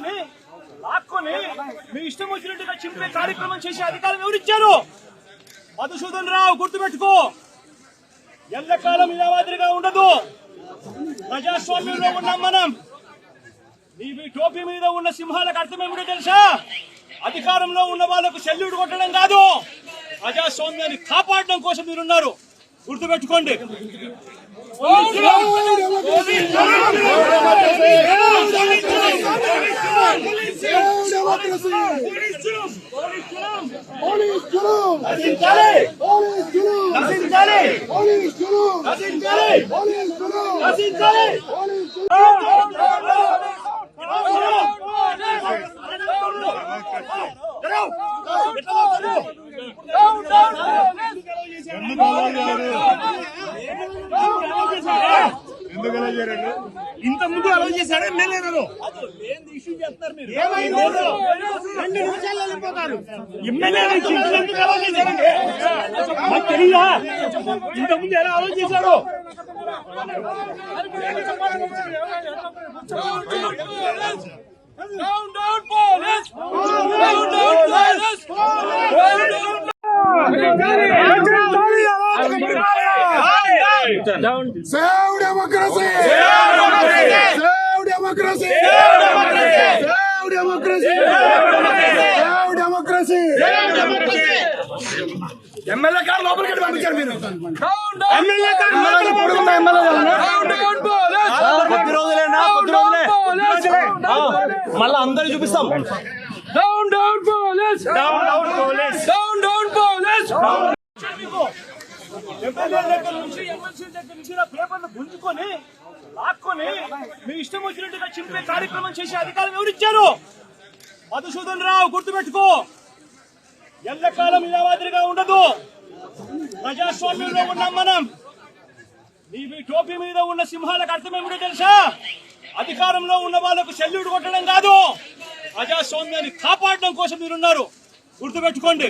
గుంజుకొని లాక్కొని మీ ఇష్టం వచ్చినట్టుగా చింపే కార్యక్రమం చేసే అధికారం ఎవరిచ్చారు? మధుసూదన్ రావు, గుర్తుపెట్టుకో. ఎల్లకాలం ఇలా మాదిరిగా ఉండదు. ప్రజాస్వామ్యంలో ఉన్నాం మనం. నీ టోపీ మీద ఉన్న సింహాలకు అర్థం ఏమిటో తెలుసా? అధికారంలో ఉన్న వాళ్ళకు సెల్యూట్ కొట్టడం కాదు, ప్రజాస్వామ్యాన్ని కాపాడడం కోసం మీరున్నారు. గుర్తుపెట్టుకోండి. ఇంత ముందు అలౌ చేశాడు ఎమ్మెల్యేలను. రెండు నిమిషాల్లో వెళ్ళిపోతారు. ఎమ్మెల్యేలు అలౌ చేశారండి. మాకు తెలియదా ఇంత ముందు ఎలా అలౌ చేశారు? Save democracy! Save democracy! Save democracy! Save democracy! MLA గారు లోపలికి పంపించారు మీరు. ఎమ్మెల్యే గారు పొడుగున్న ఎమ్మెల్యే కొద్ది రోజులేనా, కొద్ది రోజులే మళ్ళా అందరూ చూపిస్తాం. Down down police, down down police, down down police. MLA దగ్గర నుంచి ఎమ్మెల్సీ దగ్గర నుంచి పేపర్లు గుంజుకొని లాక్కొని మీ ఇష్టం వచ్చినట్టుగా చింపే కార్యక్రమం చేసే అధికారం ఎవరిచ్చారు? మధుసూదన్ రావు, గుర్తుపెట్టుకో. ఎల్లకాలం ఇలా మాదిరిగా ఉండదు. ప్రజాస్వామ్యంలో ఉన్నాం మనం. నీ టోపీ మీద ఉన్న సింహాలకు అర్థం ఏమిటో తెలుసా? అధికారంలో ఉన్న వాళ్ళకు సెల్యూట్ కొట్టడం కాదు, ప్రజాస్వామ్యాన్ని కాపాడడం కోసం మీరున్నారు. గుర్తుపెట్టుకోండి.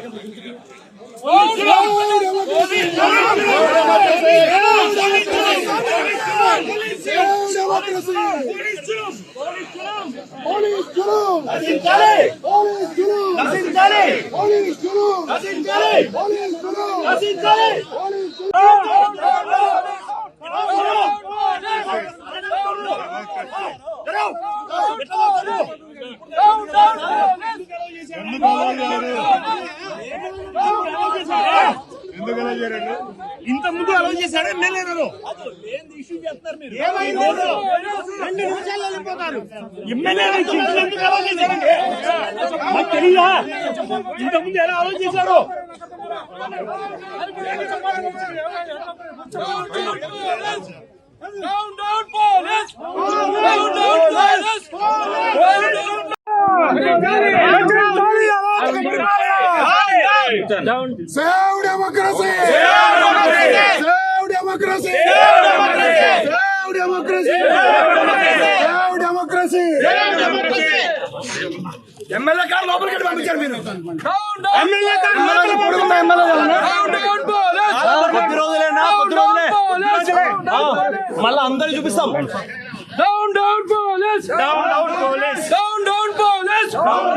ఇంత ముందు అలౌ చేశాడు ఎమ్మెల్యేలను. రెండు నిమిషాల్లో వెళ్ళిపోతారు. ఎమ్మెల్యేలు అలౌ చేశారండి. మాకు తెలియదా ఇంత ముందు ఎలా అలౌ చేశారు? Save democracy! Save democracy! Save democracy! Save democracy! MLA గారు లోపలికి పంపించారు మీరు. ఎమ్మెల్యే గారు పొడుగున్న ఎమ్మెల్యే కొద్ది రోజులేనా, కొద్ది రోజులే మళ్ళా అందరూ చూపిస్తాం. Down down police, down down police, down down police.